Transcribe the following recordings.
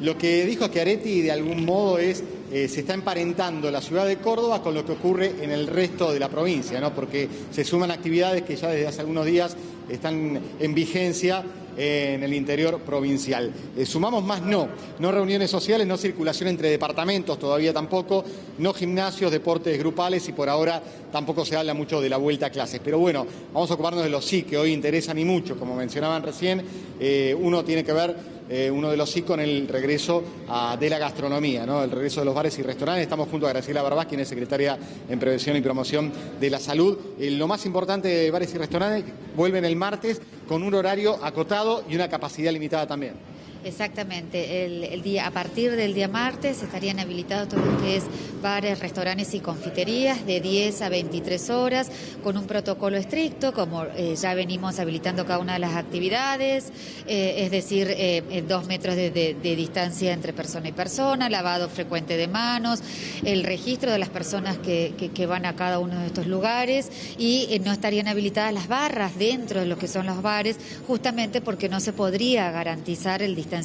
Lo que dijo Schiaretti de algún modo es, se está emparentando la ciudad de Córdoba con lo que ocurre en el resto de la provincia, ¿no? Porque se suman actividades que ya desde hace algunos días están en vigencia en el interior provincial. Sumamos más no reuniones sociales, no circulación entre departamentos, todavía tampoco, no gimnasios, deportes grupales y por ahora tampoco se habla mucho de la vuelta a clases. Pero bueno, vamos a ocuparnos de los sí que hoy interesan y mucho, como mencionaban recién. Uno tiene que ver, uno de los sí con el regreso de la gastronomía, ¿no? El regreso de los bares y restaurantes. Estamos junto a Graciela Barbás, quien es secretaria en Prevención y Promoción de la Salud. Lo más importante de bares y restaurantes, vuelven el martes con un horario acotado y una capacidad limitada también. Exactamente, a partir del día martes estarían habilitados todo lo que es bares, restaurantes y confiterías de 10 a 23 horas con un protocolo estricto, como ya venimos habilitando cada una de las actividades, es decir, 2 metros de distancia entre persona y persona, lavado frecuente de manos, el registro de las personas que van a cada uno de estos lugares y no estarían habilitadas las barras dentro de lo que son los bares, justamente porque no se podría garantizar el distanciamiento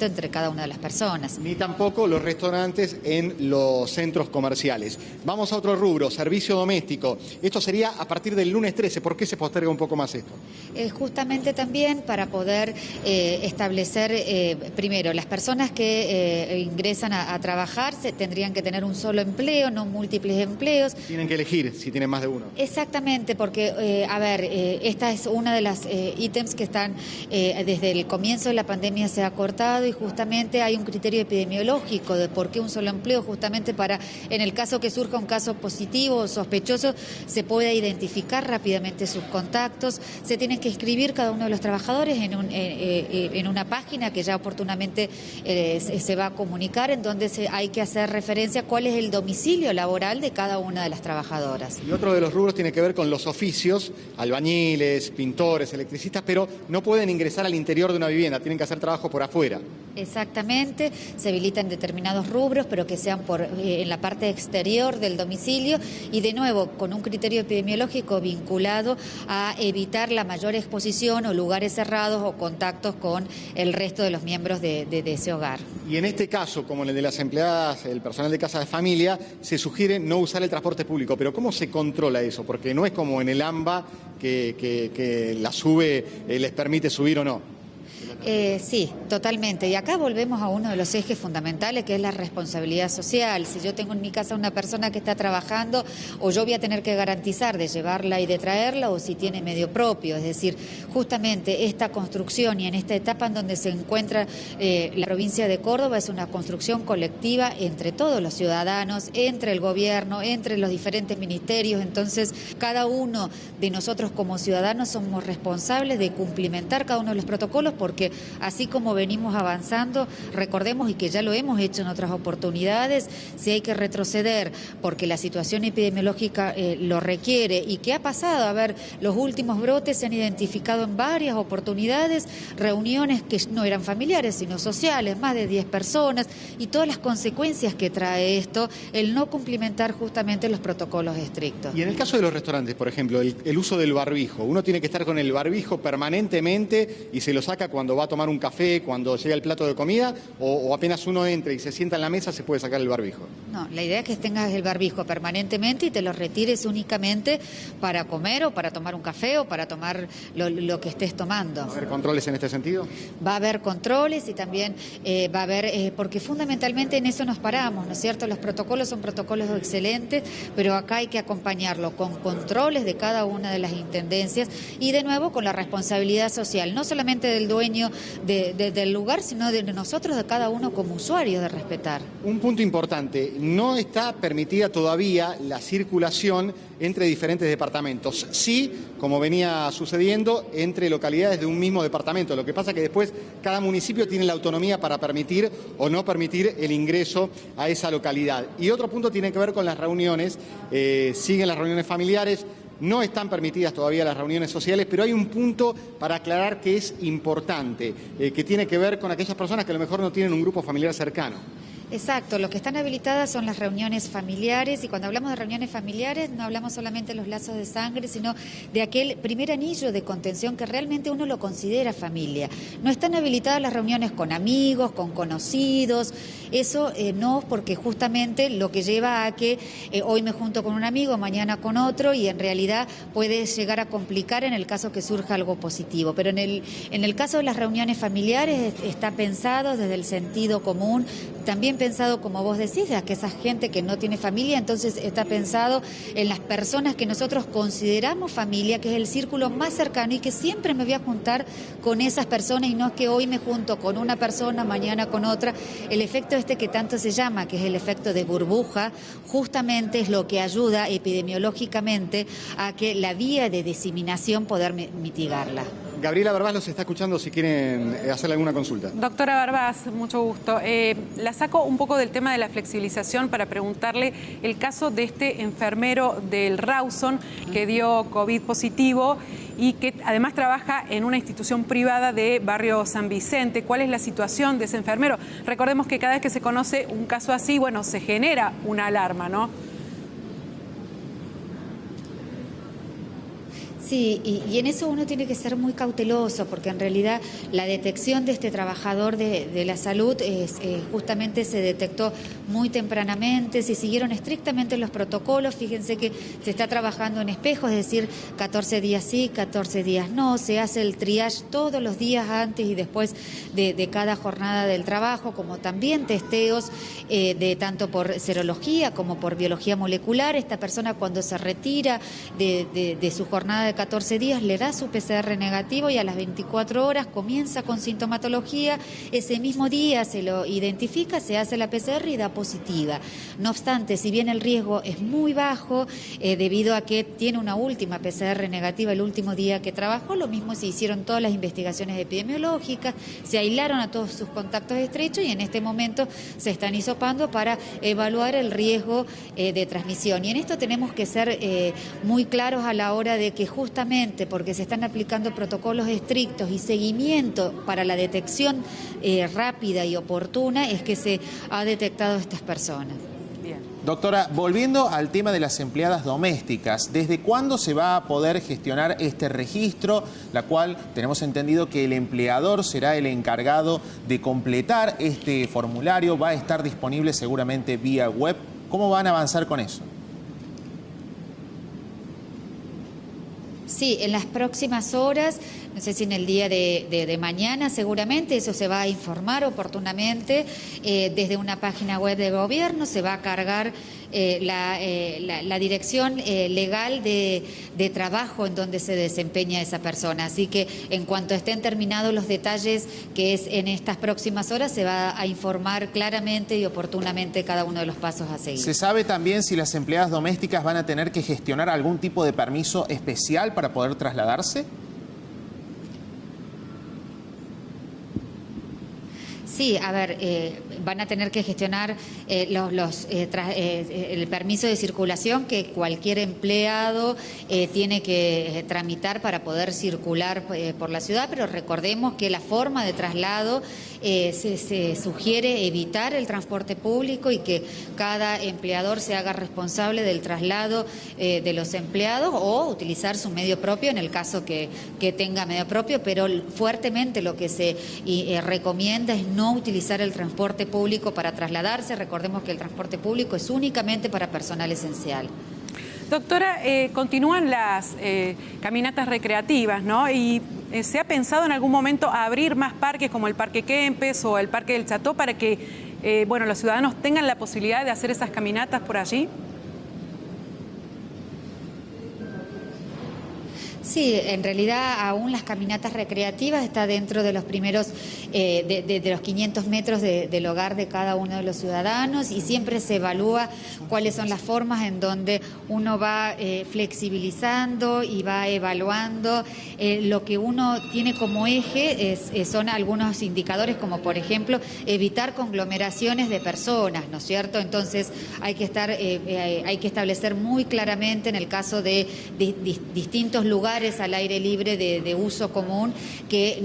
entre cada una de las personas. Ni tampoco los restaurantes en los centros comerciales. Vamos a otro rubro, servicio doméstico. Esto sería a partir del lunes 13. ¿Por qué se posterga un poco más esto? Justamente también para poder establecer, primero, las personas que ingresan a trabajar tendrían que tener un solo empleo, no múltiples empleos. Tienen que elegir si tienen más de uno. Exactamente, porque, esta es una de las ítems que están, desde el comienzo de la pandemia se ha cortado y justamente hay un criterio epidemiológico de por qué un solo empleo, justamente para, en el caso que surja un caso positivo o sospechoso, se pueda identificar rápidamente sus contactos, se tienen que inscribir cada uno de los trabajadores en una página que ya oportunamente se va a comunicar, en donde hay que hacer referencia a cuál es el domicilio laboral de cada una de las trabajadoras. Y otro de los rubros tiene que ver con los oficios, albañiles, pintores, electricistas, pero no pueden ingresar al interior de una vivienda, tienen que hacer trabajo por afuera. Exactamente, se habilitan determinados rubros, pero que sean en la parte exterior del domicilio y de nuevo con un criterio epidemiológico vinculado a evitar la mayor exposición o lugares cerrados o contactos con el resto de los miembros de ese hogar. Y en este caso, como en el de las empleadas, el personal de casa de familia, se sugiere no usar el transporte público. Pero ¿cómo se controla eso? Porque no es como en el AMBA que la SUBE les permite subir o no. Sí, totalmente. Y acá volvemos a uno de los ejes fundamentales, que es la responsabilidad social. Si yo tengo en mi casa una persona que está trabajando, o yo voy a tener que garantizar de llevarla y de traerla, o si tiene medio propio. Es decir, justamente esta construcción y en esta etapa en donde se encuentra la provincia de Córdoba es una construcción colectiva entre todos los ciudadanos, entre el gobierno, entre los diferentes ministerios. Entonces, cada uno de nosotros como ciudadanos somos responsables de cumplimentar cada uno de los protocolos, porque así como venimos avanzando, recordemos y que ya lo hemos hecho en otras oportunidades, si hay que retroceder porque la situación epidemiológica lo requiere y que ha pasado, a ver, los últimos brotes se han identificado en varias oportunidades, reuniones que no eran familiares sino sociales, más de 10 personas y todas las consecuencias que trae esto, el no cumplimentar justamente los protocolos estrictos. Y en el caso de los restaurantes, por ejemplo, el uso del barbijo, uno tiene que estar con el barbijo permanentemente y se lo saca cuando va a tomar un café, cuando llega el plato de comida, o apenas uno entra y se sienta en la mesa se puede sacar el barbijo. No, la idea es que tengas el barbijo permanentemente y te lo retires únicamente para comer o para tomar un café o para tomar lo que estés tomando. ¿Va a haber controles en este sentido? Va a haber controles y también va a haber, porque fundamentalmente en eso nos paramos, ¿no es cierto? Los protocolos son protocolos excelentes, pero acá hay que acompañarlo con controles de cada una de las intendencias y de nuevo con la responsabilidad social, no solamente del dueño del lugar, sino de nosotros, de cada uno como usuarios, de respetar. Un punto importante, no está permitida todavía la circulación entre diferentes departamentos. Sí, como venía sucediendo, entre localidades de un mismo departamento. Lo que pasa es que después cada municipio tiene la autonomía para permitir o no permitir el ingreso a esa localidad. Y otro punto tiene que ver con las reuniones, siguen las reuniones familiares. No están permitidas todavía las reuniones sociales, pero hay un punto para aclarar que es importante, que tiene que ver con aquellas personas que a lo mejor no tienen un grupo familiar cercano. Exacto, lo que están habilitadas son las reuniones familiares, y cuando hablamos de reuniones familiares no hablamos solamente de los lazos de sangre, sino de aquel primer anillo de contención que realmente uno lo considera familia. No están habilitadas las reuniones con amigos, con conocidos, eso no, porque justamente lo que lleva a que hoy me junto con un amigo, mañana con otro, y en realidad puede llegar a complicar en el caso que surja algo positivo. Pero en el caso de las reuniones familiares está pensado desde el sentido común, también pensado, como vos decís, a que esa gente que no tiene familia, entonces está pensado en las personas que nosotros consideramos familia, que es el círculo más cercano, y que siempre me voy a juntar con esas personas, y no es que hoy me junto con una persona, mañana con otra. El efecto que tanto se llama, que es el efecto de burbuja, justamente es lo que ayuda epidemiológicamente a que la vía de diseminación poder mitigarla. Gabriela Barbás los está escuchando si quieren hacerle alguna consulta. Doctora Barbás, mucho gusto. La saco un poco del tema de la flexibilización para preguntarle el caso de este enfermero del Rawson que dio COVID positivo y que además trabaja en una institución privada de Barrio San Vicente. ¿Cuál es la situación de ese enfermero? Recordemos que cada vez que se conoce un caso así, bueno, se genera una alarma, ¿no? Sí, y en eso uno tiene que ser muy cauteloso, porque en realidad la detección de este trabajador de la salud justamente se detectó muy tempranamente, se siguieron estrictamente los protocolos. Fíjense que se está trabajando en espejos, es decir, 14 días sí, 14 días no, se hace el triage todos los días antes y después de cada jornada del trabajo, como también testeos de tanto por serología como por biología molecular. Esta persona, cuando se retira de su jornada de 14 días, le da su PCR negativo y a las 24 horas comienza con sintomatología. Ese mismo día se lo identifica, se hace la PCR y da positiva. No obstante, si bien el riesgo es muy bajo, debido a que tiene una última PCR negativa el último día que trabajó, lo mismo se hicieron todas las investigaciones epidemiológicas, se aislaron a todos sus contactos estrechos y en este momento se están hisopando para evaluar el riesgo de transmisión. Y en esto tenemos que ser muy claros a la hora de que justamente porque se están aplicando protocolos estrictos y seguimiento para la detección rápida y oportuna, es que se ha detectado estas personas. Bien. Doctora, volviendo al tema de las empleadas domésticas, ¿desde cuándo se va a poder gestionar este registro, la cual tenemos entendido que el empleador será el encargado de completar este formulario? Va a estar disponible seguramente vía web. ¿Cómo van a avanzar con eso? Sí, en las próximas horas, no sé si en el día de mañana seguramente, eso se va a informar oportunamente desde una página web de gobierno, se va a cargar la dirección legal de trabajo en donde se desempeña esa persona. Así que en cuanto estén terminados los detalles, que es en estas próximas horas, se va a informar claramente y oportunamente cada uno de los pasos a seguir. ¿Se sabe también si las empleadas domésticas van a tener que gestionar algún tipo de permiso especial para poder trasladarse? Sí, a ver, van a tener que gestionar el permiso de circulación que cualquier empleado tiene que tramitar para poder circular por la ciudad, pero recordemos que la forma de traslado se sugiere evitar el transporte público y que cada empleador se haga responsable del traslado de los empleados o utilizar su medio propio en el caso que tenga medio propio, pero fuertemente lo que se recomienda es no utilizar el transporte público para trasladarse. Recordemos que el transporte público es únicamente para personal esencial. Doctora, continúan las caminatas recreativas, ¿no? Y ¿se ha pensado en algún momento abrir más parques como el Parque Kempes o el Parque del Cható para que bueno, los ciudadanos tengan la posibilidad de hacer esas caminatas por allí? Sí, en realidad aún las caminatas recreativas está dentro de los primeros, de los 500 metros del hogar de cada uno de los ciudadanos, y siempre se evalúa cuáles son las formas en donde uno va flexibilizando y va evaluando. Lo que uno tiene como eje son algunos indicadores, como por ejemplo evitar conglomeraciones de personas, ¿no es cierto? Entonces hay que establecer muy claramente en el caso de distintos lugares al aire libre de uso común que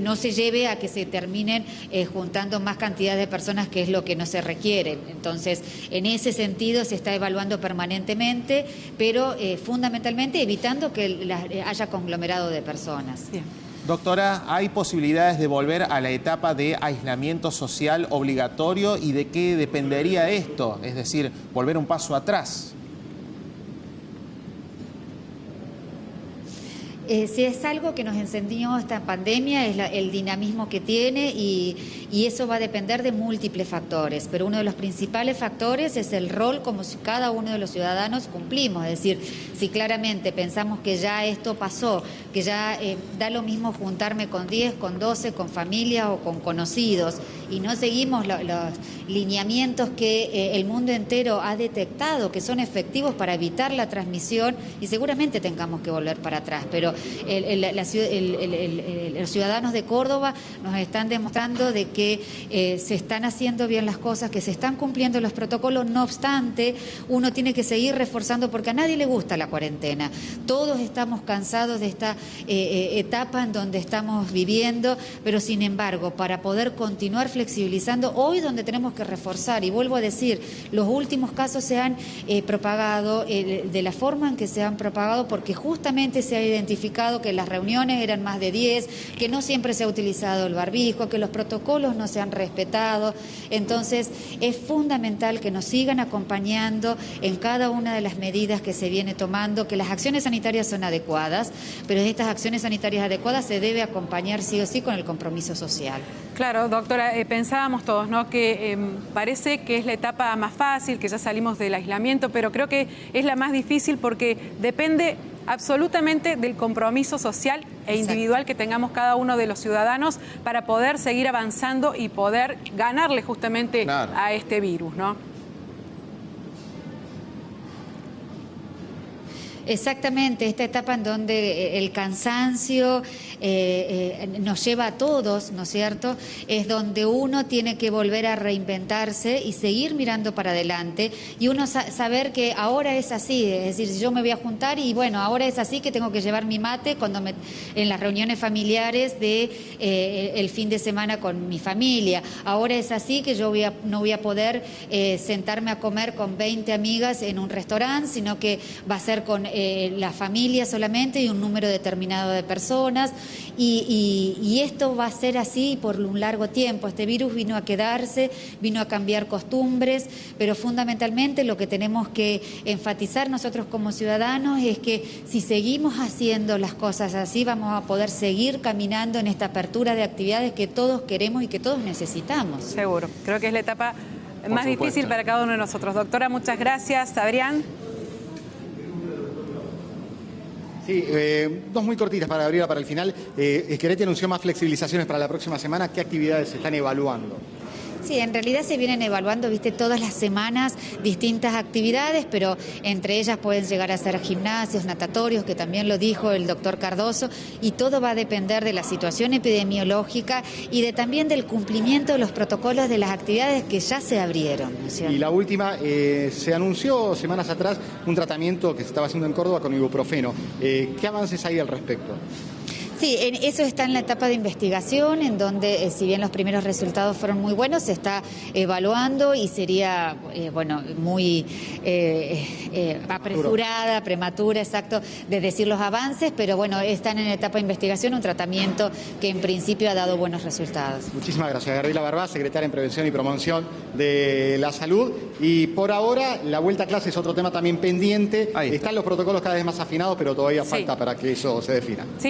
no se lleve a que se terminen juntando más cantidad de personas, que es lo que no se requiere. Entonces, en ese sentido se está evaluando permanentemente, pero fundamentalmente evitando que haya conglomerado de personas. Bien. Doctora, ¿hay posibilidades de volver a la etapa de aislamiento social obligatorio y de qué dependería esto? Es decir, volver un paso atrás. Si es algo que nos enseñó esta pandemia, es el dinamismo que tiene y eso va a depender de múltiples factores, pero uno de los principales factores es el rol como si cada uno de los ciudadanos cumplimos, es decir, si claramente pensamos que ya esto pasó, que ya da lo mismo juntarme con 10, con 12, con familia o con conocidos y no seguimos los lineamientos que el mundo entero ha detectado que son efectivos para evitar la transmisión, y seguramente tengamos que volver para atrás, pero los ciudadanos de Córdoba nos están demostrando de que se están haciendo bien las cosas, que se están cumpliendo los protocolos. No obstante, uno tiene que seguir reforzando, porque a nadie le gusta la cuarentena. Todos estamos cansados de esta etapa en donde estamos viviendo, pero sin embargo, para poder continuar flexibilizando, hoy donde tenemos que reforzar, y vuelvo a decir, los últimos casos se han propagado de la forma en que se han propagado, porque justamente se ha identificado que las reuniones eran más de 10, que no siempre se ha utilizado el barbijo, que los protocolos no se han respetado. Entonces, es fundamental que nos sigan acompañando en cada una de las medidas que se viene tomando, que las acciones sanitarias son adecuadas, pero estas acciones sanitarias adecuadas se debe acompañar sí o sí con el compromiso social. Claro, doctora, pensábamos todos, ¿no?, que parece que es la etapa más fácil, que ya salimos del aislamiento, pero creo que es la más difícil porque depende absolutamente del compromiso social e individual que tengamos cada uno de los ciudadanos para poder seguir avanzando y poder ganarle justamente a este virus, ¿no? Exactamente, esta etapa en donde el cansancio nos lleva a todos, ¿no es cierto?, es donde uno tiene que volver a reinventarse y seguir mirando para adelante, y uno saber que ahora es así, es decir, yo me voy a juntar y bueno, ahora es así que tengo que llevar mi mate en las reuniones familiares de el fin de semana con mi familia, ahora es así que yo no voy a poder sentarme a comer con 20 amigas en un restaurante, sino que va a ser con la familia solamente y un número determinado de personas, y esto va a ser así por un largo tiempo. Este virus vino a quedarse, vino a cambiar costumbres, pero fundamentalmente lo que tenemos que enfatizar nosotros como ciudadanos es que si seguimos haciendo las cosas así, vamos a poder seguir caminando en esta apertura de actividades que todos queremos y que todos necesitamos. Seguro, creo que es la etapa más difícil para cada uno de nosotros. Doctora, muchas gracias. Adrián. Sí, dos muy cortitas para Gabriela para el final. Schiaretti anunció más flexibilizaciones para la próxima semana. ¿Qué actividades se están evaluando? Sí, en realidad se vienen evaluando, todas las semanas distintas actividades, pero entre ellas pueden llegar a ser gimnasios, natatorios, que también lo dijo el doctor Cardoso, y todo va a depender de la situación epidemiológica y también del cumplimiento de los protocolos de las actividades que ya se abrieron, ¿no es cierto? Y la última, se anunció semanas atrás un tratamiento que se estaba haciendo en Córdoba con ibuprofeno. ¿Qué avances hay al respecto? Sí, eso está en la etapa de investigación, en donde, si bien los primeros resultados fueron muy buenos, se está evaluando y sería, muy apresurada, prematura, exacto, de decir los avances, pero bueno, están en etapa de investigación, un tratamiento que en principio ha dado buenos resultados. Muchísimas gracias. Gabriela Barbá, secretaria en Prevención y Promoción de la Salud. Y por ahora, la vuelta a clase es otro tema también pendiente. Están los protocolos cada vez más afinados, pero todavía falta para que eso se defina. Sí,